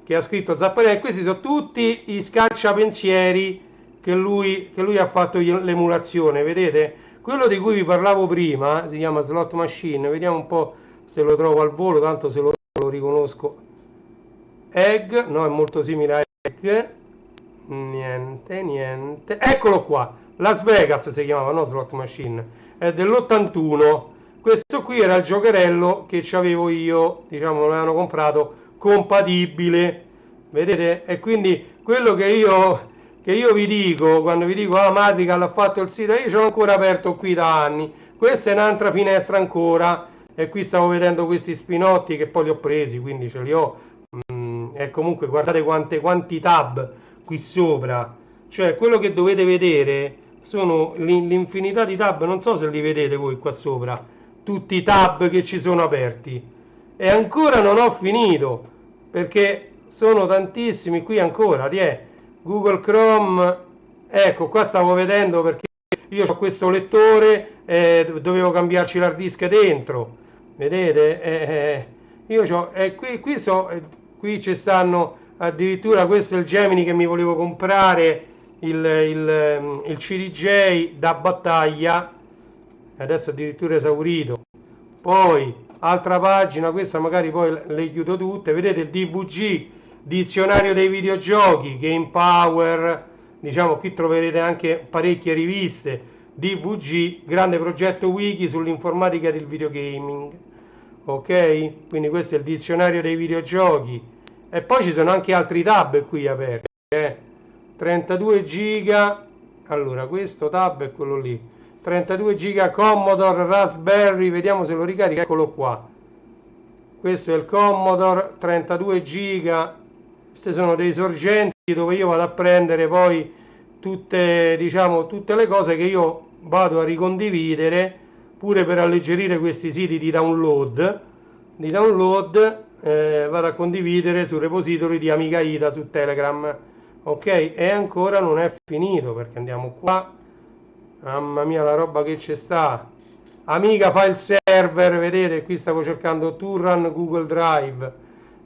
che ha scritto Zap Rain. Questi sono tutti i scacciapensieri che lui ha fatto l'emulazione, vedete? Quello di cui vi parlavo prima si chiama Slot Machine, vediamo un po' se lo trovo al volo, tanto se lo riconosco. Egg, no, è molto simile a Egg, niente, eccolo qua, Las Vegas si chiamava, no Slot Machine, è dell'81, questo qui era il giocherello che avevo io, diciamo, me l'hanno comprato compatibile, vedete? E quindi quello che io vi dico, quando vi dico Madrigal ha fatto il sito, io ce l'ho ancora aperto qui da anni, questa è un'altra finestra ancora, e qui stavo vedendo questi spinotti che poi li ho presi, quindi ce li ho, e comunque guardate quanti tab qui sopra, cioè quello che dovete vedere sono l'infinità di tab, non so se li vedete voi qua sopra, tutti i tab che ci sono aperti, e ancora non ho finito, perché sono tantissimi qui ancora, Google Chrome, ecco qua stavo vedendo perché io ho questo lettore, dovevo cambiarci l'hard disk dentro, vedete? Io ho, qui ci stanno addirittura, questo è il Gemini che mi volevo comprare, il CDJ da battaglia, adesso addirittura esaurito. Poi altra pagina, questa magari poi le chiudo tutte, vedete il DVG, dizionario dei videogiochi, Game Power, diciamo qui troverete anche parecchie riviste, DVG, grande progetto wiki sull'informatica del videogaming, ok? Quindi questo è il dizionario dei videogiochi, e poi ci sono anche altri tab qui aperti, 32 giga, allora questo tab è quello lì, 32 giga Commodore Raspberry, vediamo se lo ricarica, eccolo qua. Questo è il Commodore, 32 giga. Queste sono dei sorgenti dove io vado a prendere poi tutte, diciamo, tutte le cose che io vado a ricondividere, pure per alleggerire questi siti di download. Vado a condividere sul repository di Amiga Ida su Telegram. Ok, e ancora non è finito, perché andiamo qua. Mamma mia la roba che c'è sta. Amiga File Server, vedete, qui stavo cercando Turran Google Drive,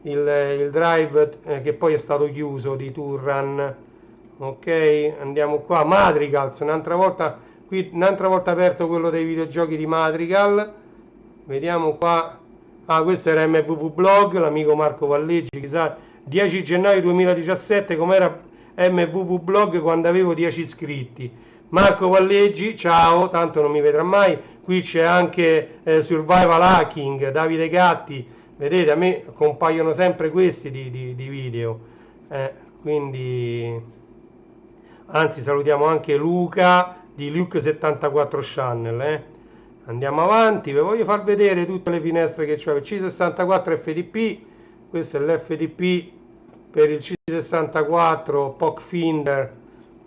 il drive che poi è stato chiuso di Turran. Ok, andiamo qua. Madrigals, un'altra volta aperto quello dei videogiochi di Madrigal. Vediamo qua. Ah, questo era MVV Blog, l'amico Marco Valleggi, chissà, 10 gennaio 2017, com'era MVV Blog quando avevo 10 iscritti. Marco Valleggi, ciao, tanto non mi vedrà mai. Qui c'è anche Survival Hacking, Davide Gatti, vedete, a me compaiono sempre questi di video. Quindi, anzi, salutiamo anche Luca di Luke74 Channel. Andiamo avanti, vi voglio far vedere tutte le finestre che c'è. C64 FTP, questo è l'FTP per il C64 POC Finder,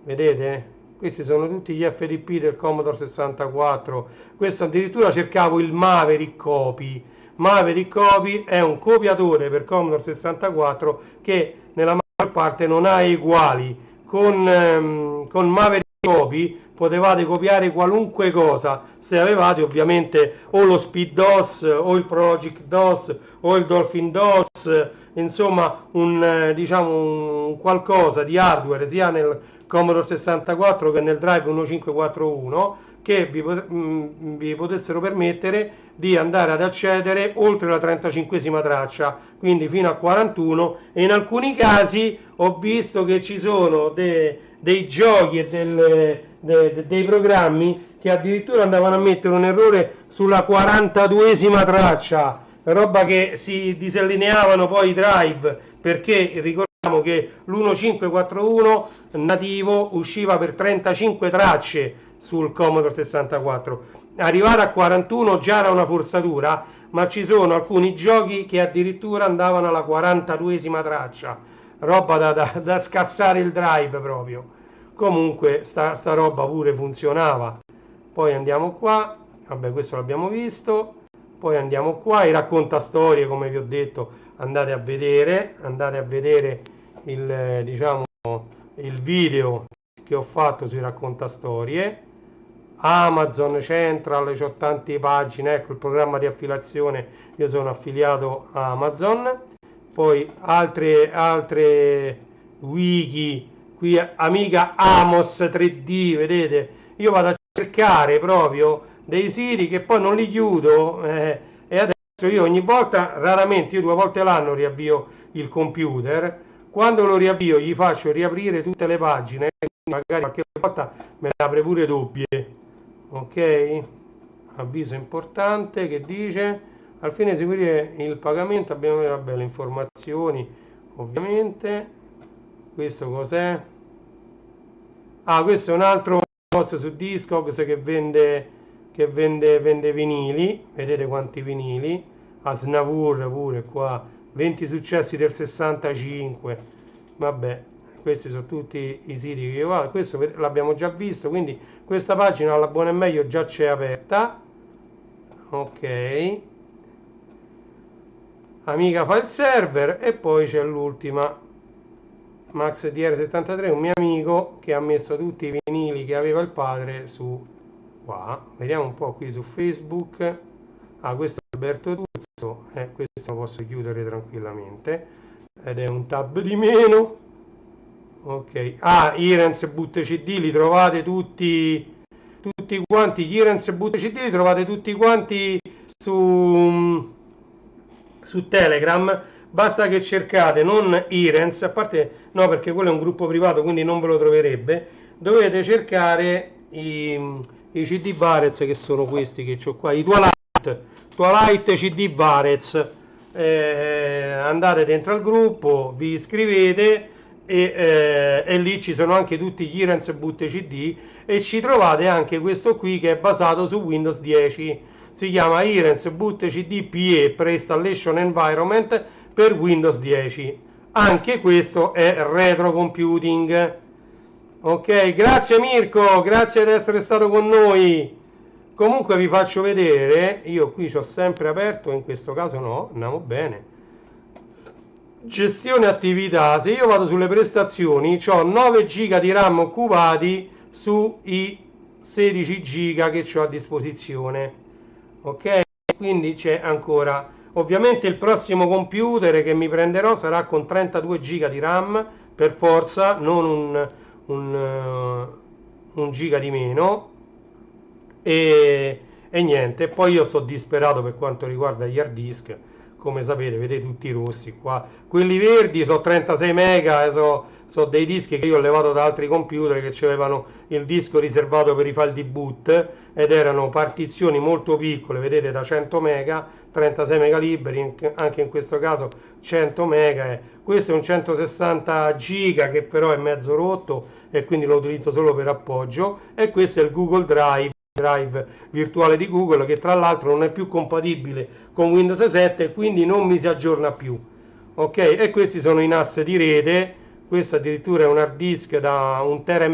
vedete? Questi sono tutti gli FTP del Commodore 64. Questo addirittura cercavo il Maverick Copy. Maverick Copy è un copiatore per Commodore 64 che nella maggior parte non ha eguali. Con Maverick Copy potevate copiare qualunque cosa, se avevate ovviamente o lo Speed DOS o il Project DOS o il Dolphin DOS, insomma un qualcosa di hardware sia nel Commodore 64 che nel Drive 1541 che vi potessero permettere di andare ad accedere oltre la 35esima traccia, quindi fino a 41, e in alcuni casi ho visto che ci sono dei giochi e dei programmi che addirittura andavano a mettere un errore sulla 42esima traccia, roba che si disallineavano poi i drive, perché ricordiamo che l'1541 nativo usciva per 35 tracce sul Commodore 64. Arrivare a 41 già era una forzatura, ma ci sono alcuni giochi che addirittura andavano alla 42esima traccia, roba da scassare il drive proprio. Comunque sta roba pure funzionava. Poi andiamo qua, vabbè, questo l'abbiamo visto. Poi andiamo qua, i raccontastorie, come vi ho detto, andate a vedere il video che ho fatto sui raccontastorie. Amazon Central, c'ho tante pagine, ecco il programma di affiliazione, io sono affiliato a Amazon. Poi altre wiki, qui Amiga Amos 3D, vedete, io vado a cercare proprio dei siti che poi non li chiudo, e adesso io ogni volta, raramente, io 2 volte l'anno riavvio il computer. Quando lo riavvio gli faccio riaprire tutte le pagine, magari qualche volta me le apre pure doppie. Ok, avviso importante che dice: al fine di eseguire il pagamento abbiamo, vabbè, le informazioni ovviamente. Questo cos'è? Ah, questo è un altro posto su Discogs che vende vinili, vedete quanti vinili. Asnavour pure qua, 20 successi del 65. Vabbè, questi sono tutti i siti che io vado. Questo l'abbiamo già visto, quindi questa pagina alla buona e meglio già c'è aperta. Ok, Amiga File Server, e poi c'è l'ultima, Max DR73, un mio amico che ha messo tutti i vinili che aveva il padre su qua. Vediamo un po' qui su Facebook. Ah, questo è Alberto Tuzzo, questo lo posso chiudere tranquillamente ed è un tab di meno. Ok, Irens Boot CD li trovate tutti quanti. Gli Irens Boot CD li trovate tutti quanti su Telegram. Basta che cercate non Irens, a parte no, perché quello è un gruppo privato, quindi non ve lo troverebbe. Dovete cercare i CD Varez, che sono questi che ho qua, i Twilight CD Varez. Andate dentro al gruppo, vi iscrivete e lì ci sono anche tutti gli Irens Boot CD e ci trovate anche questo qui che è basato su Windows 10, si chiama Irens Boot CD PE Pre-Installation Environment per Windows 10. Anche questo è retro computing. Ok, grazie Mirko, grazie di essere stato con noi. Comunque vi faccio vedere, io qui ci ho sempre aperto, in questo caso no, andiamo bene. Gestione attività, se io vado sulle prestazioni, ho 9 giga di RAM occupati sui 16 giga che ho a disposizione. Ok, quindi c'è ancora. Ovviamente il prossimo computer che mi prenderò sarà con 32 giga di RAM per forza, non un giga di meno. E niente, poi io sto disperato per quanto riguarda gli hard disk. Come sapete, vedete tutti i rossi qua, quelli verdi sono 36 mega, sono dei dischi che io ho levato da altri computer che avevano il disco riservato per i file di boot ed erano partizioni molto piccole, vedete, da 100 mega, 36 mega liberi, anche in questo caso 100 mega. Questo è un 160 giga che però è mezzo rotto e quindi lo utilizzo solo per appoggio, e questo è il Google Drive virtuale di Google, che tra l'altro non è più compatibile con Windows 7 e quindi non mi si aggiorna più. Ok, e questi sono i NAS di rete. Questo addirittura è un hard disk da 1,5 tera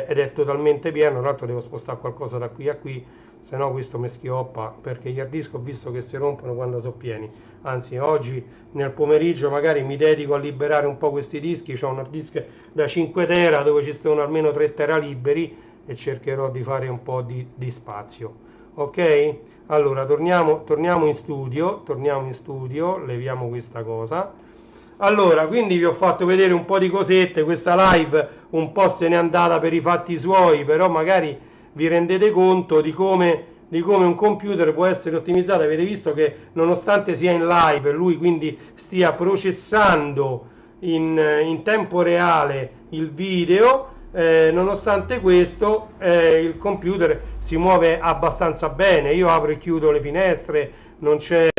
ed è totalmente pieno. Tra l'altro devo spostare qualcosa da qui a qui, se no questo mi schioppa, perché gli hard disk ho visto che si rompono quando sono pieni. Anzi, oggi nel pomeriggio magari mi dedico a liberare un po' questi dischi. C'ho un hard disk da 5 tera dove ci sono almeno 3 tera liberi e cercherò di fare un po' di spazio. Ok, allora torniamo in studio, leviamo questa cosa. Allora, quindi vi ho fatto vedere un po' di cosette. Questa live un po' se n'è andata per i fatti suoi, però magari vi rendete conto di come un computer può essere ottimizzato. Avete visto che nonostante sia in live, lui quindi stia processando in tempo reale il video, nonostante questo il computer si muove abbastanza bene. Io apro e chiudo le finestre, non c'è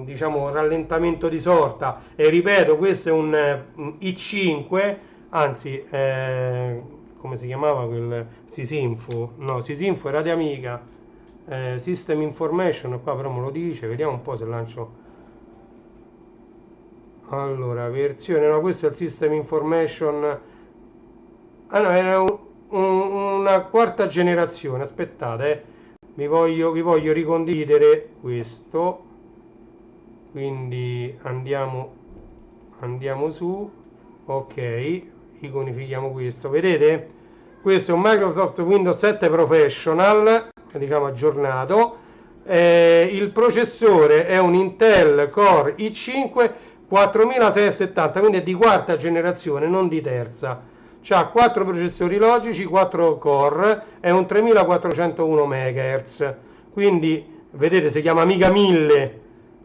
diciamo rallentamento di sorta, e ripeto, questo è un i5, anzi come si chiamava quel Sysinfo? No, Sysinfo era di Amiga, System Information, qua però me lo dice, vediamo un po' se lancio. Allora, versione, no, questo è il System Information. Ah no, era una quarta generazione. Aspettate, vi voglio ricondividere questo. Quindi andiamo su. Ok, iconifichiamo questo. Vedete? Questo è un Microsoft Windows 7 Professional, diciamo aggiornato. Il processore è un Intel Core i5 4670, quindi è di quarta generazione, non di terza. C'ha 4 processori logici, 4 core, è un 3401 MHz. Quindi vedete, si chiama Amiga 1000.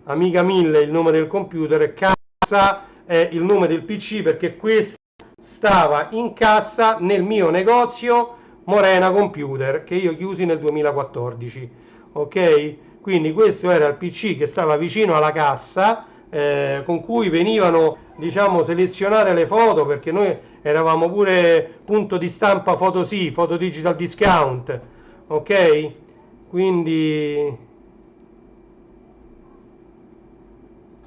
Amiga 1000 è il nome del computer, cassa è il nome del PC, perché questo stava in cassa nel mio negozio Morena Computer, che io chiusi nel 2014. Ok? Quindi questo era il PC che stava vicino alla cassa, con cui venivano, diciamo, selezionare le foto, perché noi eravamo pure punto di stampa foto sì, foto digital discount. Ok? Quindi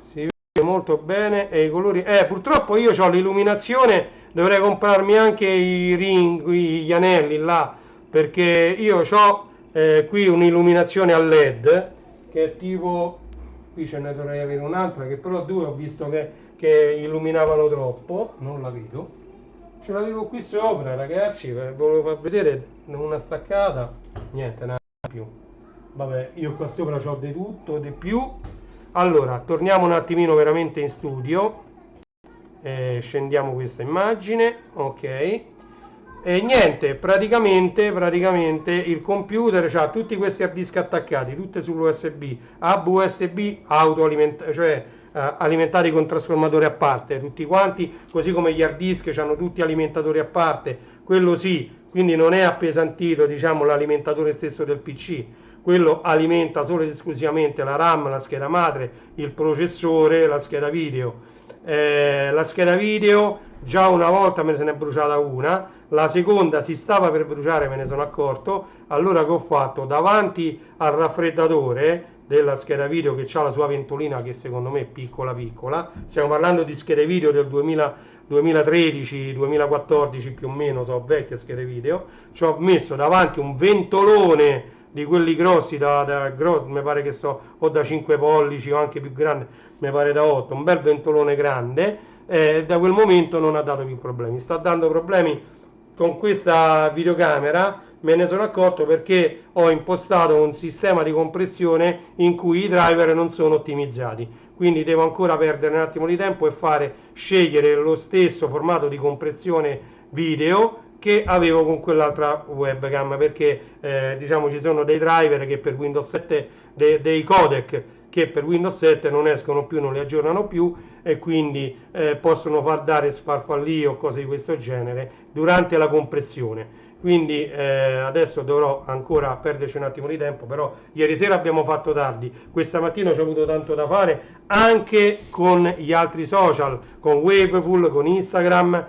si vede molto bene, e i colori, purtroppo io ho l'illuminazione, dovrei comprarmi anche i ring, gli anelli là, perché io ho qui un'illuminazione a LED che è tipo, qui ce ne dovrei avere un'altra, che però due ho visto che illuminavano troppo, non la vedo. Ce l'avevo qui sopra, ragazzi, volevo far vedere una staccata, niente, non più. Vabbè, io qua sopra ho di tutto, di più. Allora, torniamo un attimino veramente in studio, scendiamo questa immagine, ok. E niente, praticamente il computer ha tutti questi hard disk attaccati, tutte sull'USB, hub USB cioè alimentati con trasformatore a parte, tutti quanti, così come gli hard disk hanno tutti alimentatori a parte, quello sì, quindi non è appesantito, diciamo, l'alimentatore stesso del PC, quello alimenta solo ed esclusivamente la RAM, la scheda madre, il processore, la scheda video. la scheda video, già una volta me ne se n'è bruciata una, la seconda si stava per bruciare, me ne sono accorto. Allora che ho fatto? Davanti al raffreddatore della scheda video, che ha la sua ventolina, che secondo me è piccola piccola, stiamo parlando di schede video del 2013-2014 più o meno, sono vecchie schede video, ci ho messo davanti un ventolone di quelli grossi, mi pare che so, o da 5 pollici o anche più grande, mi pare da 8, un bel ventolone grande. Da quel momento non ha dato più problemi. Sta dando problemi con questa videocamera, me ne sono accorto perché ho impostato un sistema di compressione in cui i driver non sono ottimizzati, quindi devo ancora perdere un attimo di tempo e scegliere lo stesso formato di compressione video che avevo con quell'altra webcam, perché diciamo ci sono dei driver che per Windows 7, dei codec che per Windows 7 non escono più, non li aggiornano più, e quindi possono far dare sfarfallio o cose di questo genere durante la compressione. Quindi adesso dovrò ancora perderci un attimo di tempo, però ieri sera abbiamo fatto tardi, questa mattina ho avuto tanto da fare anche con gli altri social, con Waveful, con Instagram,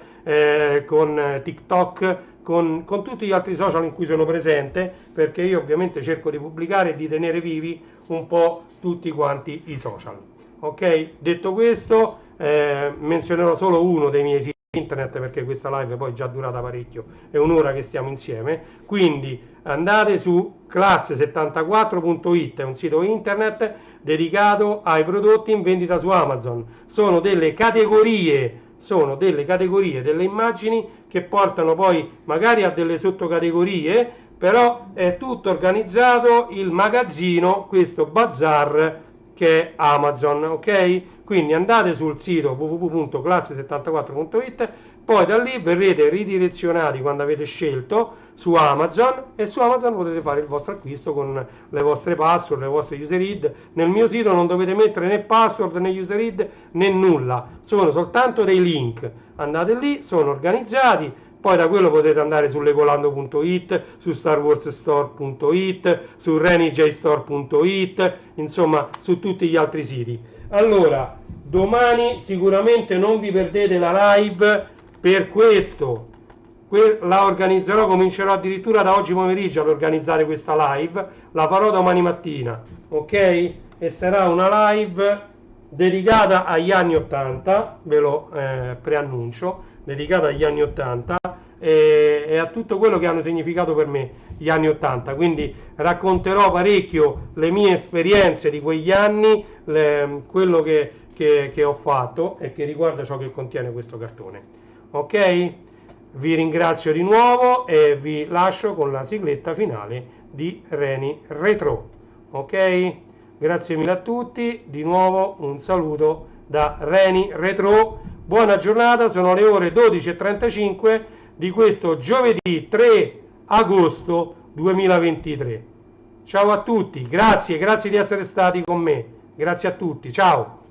con TikTok, con tutti gli altri social in cui sono presente, perché io ovviamente cerco di pubblicare e di tenere vivi un po' tutti quanti i social. Ok, detto questo, menzionerò solo uno dei miei siti internet, perché questa live poi è già durata parecchio, è un'ora che stiamo insieme, quindi andate su classe74.it, è un sito internet dedicato ai prodotti in vendita su Amazon. Sono delle categorie, delle immagini che portano poi magari a delle sottocategorie, però è tutto organizzato, il magazzino, questo bazar che è Amazon, ok? Quindi andate sul sito www.classe74.it, poi da lì verrete ridirezionati quando avete scelto su Amazon, e su Amazon potete fare il vostro acquisto con le vostre password, le vostre user ID. Nel mio sito non dovete mettere né password né user ID né nulla, sono soltanto dei link. Andate lì, sono organizzati. Poi da quello potete andare su legolando.it, su starwarsstore.it, su renijstore.it, insomma su tutti gli altri siti. Allora, domani sicuramente non vi perdete la live, per questo la organizzerò, comincerò addirittura da oggi pomeriggio ad organizzare questa live, la farò domani mattina, ok? E sarà una live dedicata agli anni 80, ve lo preannuncio, dedicata agli anni 80 e a tutto quello che hanno significato per me gli anni 80, quindi racconterò parecchio le mie esperienze di quegli anni, quello che ho fatto e che riguarda ciò che contiene questo cartone. Ok? Vi ringrazio di nuovo e vi lascio con la sigletta finale di Reni Retro. Ok? Grazie mille a tutti, di nuovo un saluto da Reni Retro. Buona giornata, sono le ore 12:35 di questo giovedì 3 agosto 2023. Ciao a tutti, grazie di essere stati con me. Grazie a tutti, ciao.